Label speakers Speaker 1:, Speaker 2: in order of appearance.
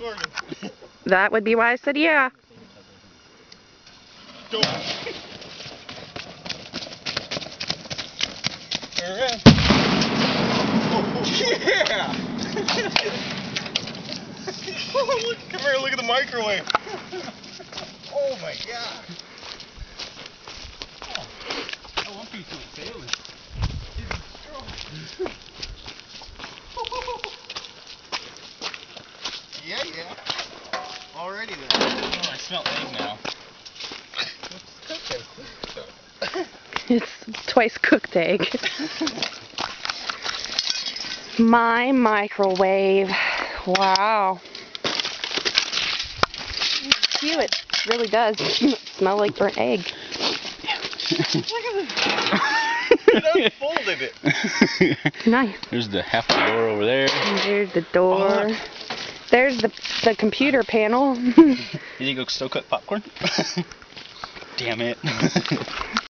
Speaker 1: recording.
Speaker 2: That would be why I said yeah.
Speaker 1: Go. Alright. Oh, yeah! Look, come here, look at the microwave. Oh my god. Oh, I want these to sailing. Yeah, yeah. Already then. Oh, I smell egg now.
Speaker 2: It's twice cooked egg. My microwave. Wow. It's cute. It really does smell like burnt egg.
Speaker 1: Look at this. It unfolded it.
Speaker 2: Nice.
Speaker 3: There's the half the door over there.
Speaker 2: And there's the door.
Speaker 1: Oh,
Speaker 2: there's the computer panel.
Speaker 3: You think you still cook popcorn? Damn it.